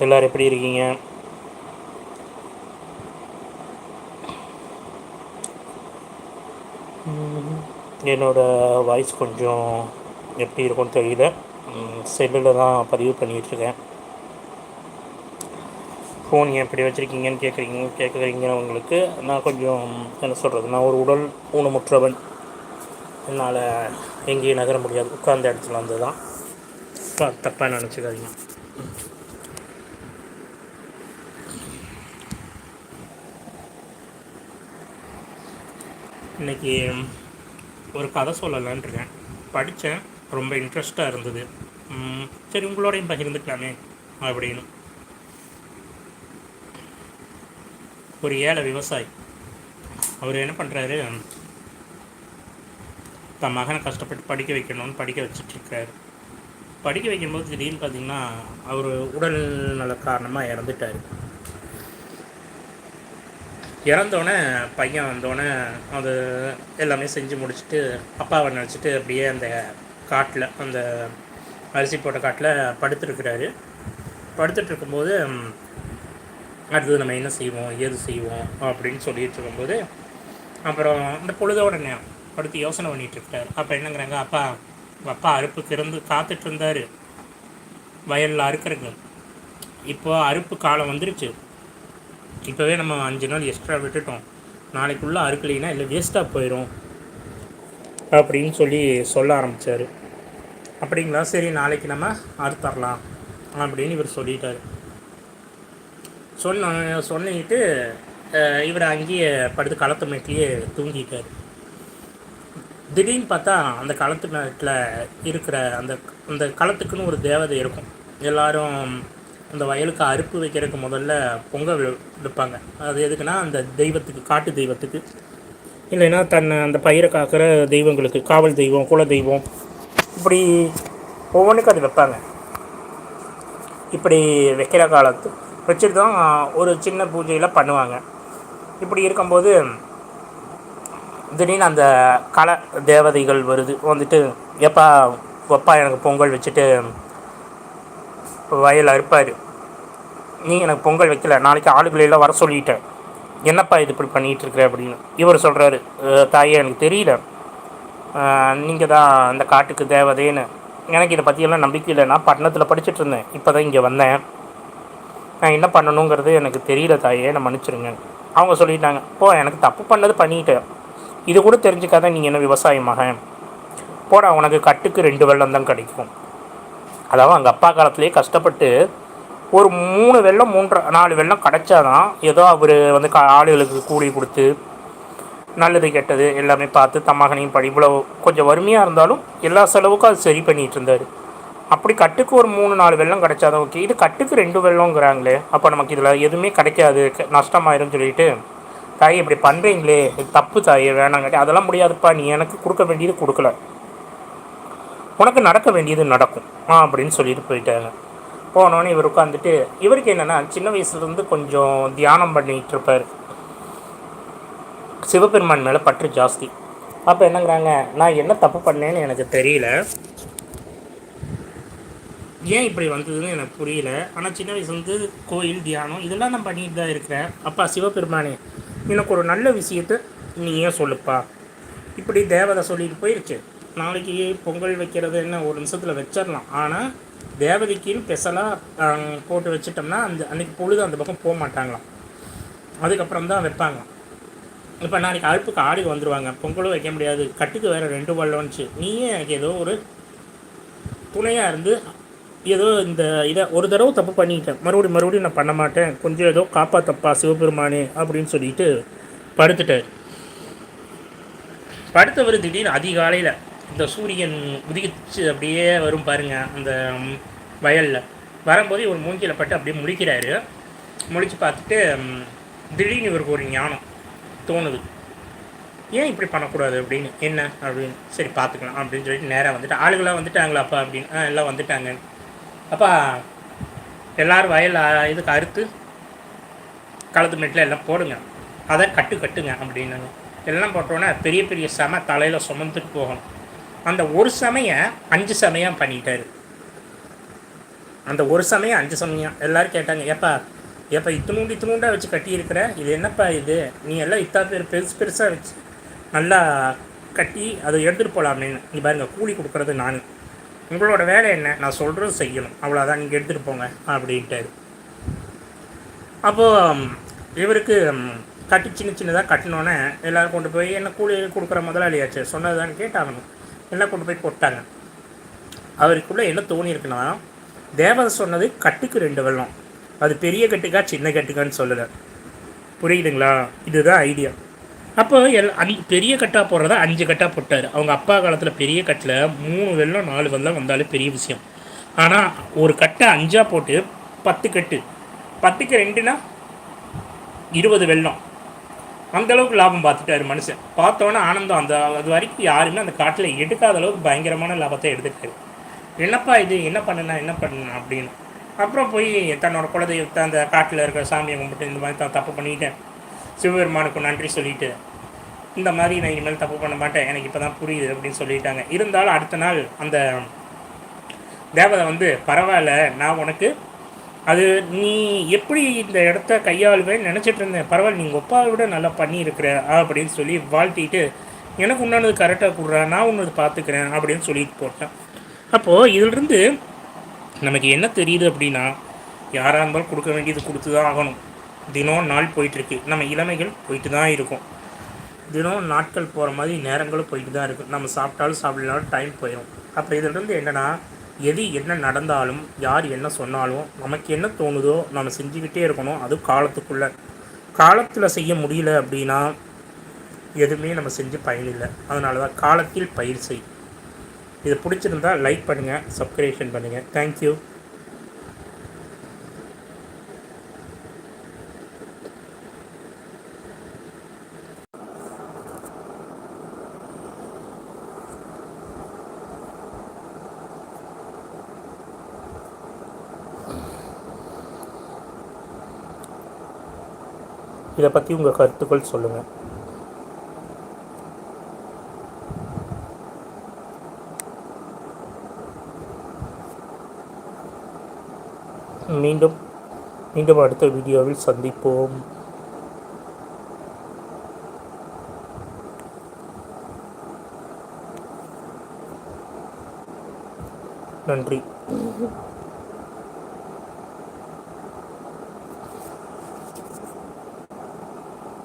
எல்லோரும் எப்படி இருக்கீங்க? என்னோடய வாய்ஸ் கொஞ்சம் எப்படி இருக்கும்னு தெரியல. செல்லில் தான் பதிவு பண்ணிகிட்ருக்கேன். ஃபோன் ஏன் எப்படி வச்சுருக்கீங்கன்னு கேட்குறீங்கன்னு நான் கொஞ்சம் என்ன சொல்கிறது, நான் ஒரு உடல் ஊனமுற்றவன். என்னால் எங்கேயும் நகர முடியாது, உட்கார்ந்த இடத்துல வந்து தான். தப்பாக நினச்சிக்காதீங்க. இன்றைக்கி ஒரு கதை சொல்லலான்ட்ருக்கேன். படித்தேன், ரொம்ப இன்ட்ரெஸ்ட்டாக இருந்தது. சரி உங்களோடையும் பகிர்ந்துக்கலாமே அப்படின்னு. ஒரு ஏழை விவசாயி, அவர் என்ன பண்ணுறாரு, தன் மகனை கஷ்டப்பட்டு படிக்க வைக்கணும்னு படிக்க வச்சிட்ருக்காரு. படிக்க வைக்கும்போது திடீர்னு பார்த்திங்கன்னா அவர் உடல் நல காரணமாக இறந்துட்டார். இறந்தோடனே பையன் வந்தோடனே அது எல்லாமே செஞ்சு முடிச்சுட்டு அப்பாவை நினச்சிட்டு அப்படியே அந்த காட்டில், அந்த அரிசி போட்ட காட்டில் படுத்துருக்கிறாரு. படுத்துட்ருக்கும்போது அடுத்தது நம்ம என்ன செய்வோம், ஏது செய்வோம் அப்படின்னு சொல்லிகிட்டு இருக்கும்போது அப்புறம் அந்த பொழுதோட நேரம் அடுத்து யோசனை பண்ணிகிட்ருக்காரு. அப்போ என்னங்கிறாங்க, அப்பா அறுப்புக்கு இருந்து காத்துட்டு இருந்தார் வயலில் அறுக்கிறதுக்கு. இப்போது அறுப்பு காலம் வந்துருச்சு. இப்போவே நம்ம 5 நாள் எக்ஸ்ட்ரா விட்டுட்டோம், நாளைக்குள்ளே அறுக்கலைன்னா இல்லை வேஸ்ட்டாக போயிடும் அப்படின்னு சொல்ல ஆரம்பித்தார். அப்படிங்களா, சரி நாளைக்கு நம்ம அறுத்தரலாம் அப்படின்னு இவர் சொல்லிட்டார். சொல்லிட்டு இவர் அங்கேயே படுத்து களத்து மேட்டிலேயே தூங்கிட்டார். திடீர்னு பார்த்தா அந்த களத்து மேட்டில் இருக்கிற அந்த களத்துக்குன்னு ஒரு தேவதை இருக்கும். எல்லோரும் அந்த வயலுக்கு அறுப்பு வைக்கிறதுக்கு முதல்ல பொங்கல் வைப்பாங்க. அது எதுக்குன்னா அந்த தெய்வத்துக்கு, காட்டு தெய்வத்துக்கு, இல்லைன்னா அந்த பயிரை காக்கிற தெய்வங்களுக்கு, காவல் தெய்வம், குல தெய்வம், இப்படி ஒவ்வொன்றுக்கும் அது வைப்பாங்க. இப்படி வைக்கிற காலத்து வச்சுட்டு தான் ஒரு சின்ன பூஜையில் பண்ணுவாங்க. இப்படி இருக்கும்போது திடீர்னு அந்த கலை தேவதைகள் வந்துட்டு, எப்பா எனக்கு பொங்கல் வச்சுட்டு வயல் அறுப்பார், நீ எனக்கு பொங்கல் வைக்கல, நாளைக்கு ஆளுகளெல்லாம் வர சொல்லிட்டேன், என்னப்பா இது இப்படி பண்ணிகிட்ருக்குற அப்படின்னு. இவர் சொல்கிறாரு, தாயே எனக்கு தெரியல, நீங்கள் தான் அந்த காட்டுக்கு தேவதைன்னு. எனக்கு இதை பற்றியெல்லாம் நம்பிக்கை இல்லை. நான் பட்டணத்தில் படிச்சுட்டு இருந்தேன், இப்போ தான் இங்கே வந்தேன். நான் என்ன பண்ணணுங்கிறது எனக்கு தெரியல தாயே, நான் மன்னிச்சிருங்க. அவங்க சொல்லிட்டாங்க, எனக்கு தப்பு பண்ணது பண்ணிட்டேன், இது கூட தெரிஞ்சுக்காத நீங்கள் என்ன விவசாயமாக போடா, உனக்கு கட்டுக்கு 2 வெள்ளம் தான் கிடைக்கும். அதாவது அங்கே அப்பா காலத்துலேயே கஷ்டப்பட்டு ஒரு 3 வெள்ளம் 4 வெள்ளம் கிடச்சாதான் ஏதோ அவர் ஆளுகளுக்கு கூலி கொடுத்து நல்லது கெட்டது எல்லாமே பார்த்து தம்மகனையும் இவ்வளோ கொஞ்சம் வறுமையாக இருந்தாலும் எல்லா செலவுக்கும் அது சரி பண்ணிகிட்டு இருந்தார். அப்படி கட்டுக்கு ஒரு 3-4 வெள்ளம் கிடைச்சாதான் ஓகே. இது கட்டுக்கு 2 வெள்ளங்கிறாங்களே, அப்போ நமக்கு இதில் எதுவுமே கிடைக்காது, நஷ்டமாயிரும்னு சொல்லிட்டு, தாயை இப்படி பண்ணுறீங்களே, தப்பு தாயே, வேணாங்காட்டி. அதெல்லாம் முடியாதுப்பா, நீ எனக்கு கொடுக்க வேண்டியது கொடுக்கல, உனக்கு நடக்க வேண்டியது நடக்கும் அப்படின்னு சொல்லிட்டு போயிட்டாங்க. போனோன்னே இவர் உட்காந்துட்டு, இவருக்கு என்னென்னா சின்ன வயசுலேருந்து கொஞ்சம் தியானம் பண்ணிகிட்டு இருப்பார், சிவபெருமான் மேலே பற்று ஜாஸ்தி. அப்போ என்னங்கிறாங்க, நான் என்ன தப்பு பண்ணேன்னு எனக்கு தெரியல, ஏன் இப்படி வந்ததுன்னு எனக்கு புரியல, ஆனால் சின்ன வயசுலேருந்து கோயில் தியானம் இதெல்லாம் நான் பண்ணிட்டு தான் இருக்கிறேன். அப்பா சிவபெருமானே, எனக்கு ஒரு நல்ல விஷயத்தை நீ ஏன் சொல்லுப்பா. இப்படி தேவதை சொல்லிட்டு போயிடுச்சு, நாளைக்கு பொங்கல் வைக்கிறது என்ன ஒரு நிமிஷத்தில் வச்சிடலாம், ஆனால் தேவதைக்குன்னு ஸ்பெஷலாக போட்டு வச்சிட்டோம்னா அன்றைக்கி பொழுது அந்த பக்கம் போக மாட்டாங்களாம், அதுக்கப்புறம் தான் வைப்பாங்க. இப்போ நாளைக்கு அறுப்புக்கு ஆடி வந்துடுவாங்க, பொங்கலும் வைக்க முடியாது, கட்டுக்கு வேறு 2 வெள்ளம்னுச்சு, நீயே எனக்கு ஏதோ ஒரு துணையாக இருந்து ஏதோ இந்த இதை ஒரு தடவை தப்பு பண்ணிக்கிட்டேன், மறுபடியும் நான் பண்ண மாட்டேன், கொஞ்சம் ஏதோ காப்பாற்றப்பா சிவபெருமானே அப்படின்னு சொல்லிட்டு படுத்துட்டார். படுத்தவர் திடீர்னு அதிகாலையில் இந்த சூரியன் உதிச்சு அப்படியே வரும் பாருங்கள் அந்த வயலில் வரும்போது இவர் மூஞ்சியில் பட்டு அப்படியே முழிக்கிறாரு. முழித்து பார்த்துட்டு திடீர்னு இவருக்கு ஒரு ஞானம் தோணுது, ஏன் இப்படி பண்ணக்கூடாது அப்படின்னு. என்ன அப்படின்னு, சரி பார்த்துக்கலாம் அப்படின்னு சொல்லிட்டு நேராக வந்துட்டு, ஆளுகளாக வந்துட்டாங்களாப்பா அப்படின்னு. எல்லாம் வந்துட்டாங்க. அப்பா எல்லோரும் வயல் இதுக்கு அறுத்து களத்து மேட்டில் எல்லாம் போடுங்க, அதை கட்டுங்க அப்படின்னாங்க. எல்லாம் போட்டோன்னே பெரிய பெரிய செம தலையில் சுமந்துட்டு போகணும். அந்த ஒரு சமயம் 5 சமயம் பண்ணிட்டார். அந்த ஒரு சமயம் 5 சமயம் எல்லோரும் கேட்டாங்க, ஏப்பா ஏப்பா இத்தினூண்டாக வச்சு கட்டியிருக்கிற, இது என்னப்பா இது, நீ எல்லாம் பேர் பெருசாக வச்சு நல்லா கட்டி அதை எடுத்துகிட்டு போகலாமேன்னு. நீ பாருங்கள், கூலி கொடுக்குறது நான், உங்களோட வேலை என்ன, நான் சொல்கிறது செய்யணும், அவ்வளோதான், நீங்கள் எடுத்துகிட்டு போங்க அப்படின்ட்டாரு. அப்போது இவருக்கு கட்டி சின்னதாக கட்டினோன்னே எல்லோரும் கொண்டு போய் என்ன கூலி கொடுக்குற முதலாளியாச்சு சொன்னதுதான் கேட்டாகணும், எல்லாம் கொண்டு போய் போட்டாங்க. அவருக்குள்ளே என்ன தோணியிருக்குன்னா, தேவதை சொன்னது கட்டுக்கு 2 வெள்ளம், அது பெரிய கட்டுக்கா சின்ன கட்டுக்கான்னு சொல்லலை. புரியுதுங்களா? இதுதான் ஐடியா. அப்போ பெரிய கட்டாக போடுறத 5 கட்டாக போட்டார். அவங்க அப்பா காலத்தில் பெரிய கட்டில் 3 வெள்ளம் 4 வெள்ளம் வந்தாலும் பெரிய விஷயம். ஆனால் ஒரு கட்டை 5ஆக போட்டு 10 கட்டு, 10க்கு 2னா 20 வெள்ளம், அந்தளவுக்கு லாபம் பார்த்துட்டாரு மனுஷன். பார்த்தோன்னே ஆனந்தம். அது வரைக்கும் யாருமே அந்த காட்டில் எடுக்காத அளவுக்கு பயங்கரமான லாபத்தை எடுத்துட்டாரு. என்னப்பா இது, என்ன பண்ணுனா அப்படின்னு. அப்புறம் போய் தன்னோட குலதெய்வத்தை அந்த காட்டில் இருக்கிற சாமியை கும்பிட்டு இந்த மாதிரி தப்பு பண்ணிக்கிட்டேன், சிவபெருமானுக்கு நன்றி சொல்லிவிட்டு இந்த மாதிரி நான் இனிமேல் தப்பு பண்ண மாட்டேன், எனக்கு இப்போ தான் புரியுது அப்படின்னு சொல்லிட்டாங்க. இருந்தாலும் அடுத்த நாள் அந்த தேவதை பரவாயில்ல, நான் உனக்கு அது நீ எப்படி இந்த இடத்த கையாளுவேன்னு நினச்சிட்டு இருந்தேன், பரவாயில்ல, நீங்கள் ஒப்பாவை விட நல்லா பண்ணியிருக்கிற அப்படின்னு சொல்லி வாழ்த்திட்டு, எனக்கு உண்டானது கரெக்டாக கொடுறா, நான் ஒன்று பார்த்துக்கிறேன் அப்படின்னு சொல்லிட்டு போட்டேன். அப்போது இதிலிருந்து நமக்கு என்ன தெரியுது அப்படின்னா, யாராக இருந்தாலும் கொடுக்க வேண்டியது கொடுத்து தான் ஆகணும். தினம் நாள் போயிட்டுருக்கு, நம்ம இளமைகள் போயிட்டு தான் இருக்கும். தினம் நாட்கள் போகிற மாதிரி நேரங்களும் போயிட்டு தான் இருக்கும். நம்ம சாப்பிட்டாலும் சாப்பிடலாம் டைம் போயிடும். அப்போ இதிலிருந்து என்னென்னா, எது என்ன நடந்தாலும் யார் என்ன சொன்னாலும் நமக்கு என்ன தோணுதோ நம்ம செஞ்சுக்கிட்டே இருக்கணும். அதுவும் காலத்துக்குள்ளே. காலத்தில் செய்ய முடியல அப்படின்னா எதுவுமே நம்ம செஞ்சு பயனில்லை. அதனால தான் காலத்தில் பயிர் செய். இது பிடிச்சிருந்தால் லைக் பண்ணுங்கள், சப்ஸ்கிரிப்ஷன் பண்ணுங்கள். தேங்க்யூ. இதை பற்றி உங்கள் கருத்துக்கள் சொல்லுங்கள். மீண்டும் அடுத்த வீடியோவில் சந்திப்போம். நன்றி.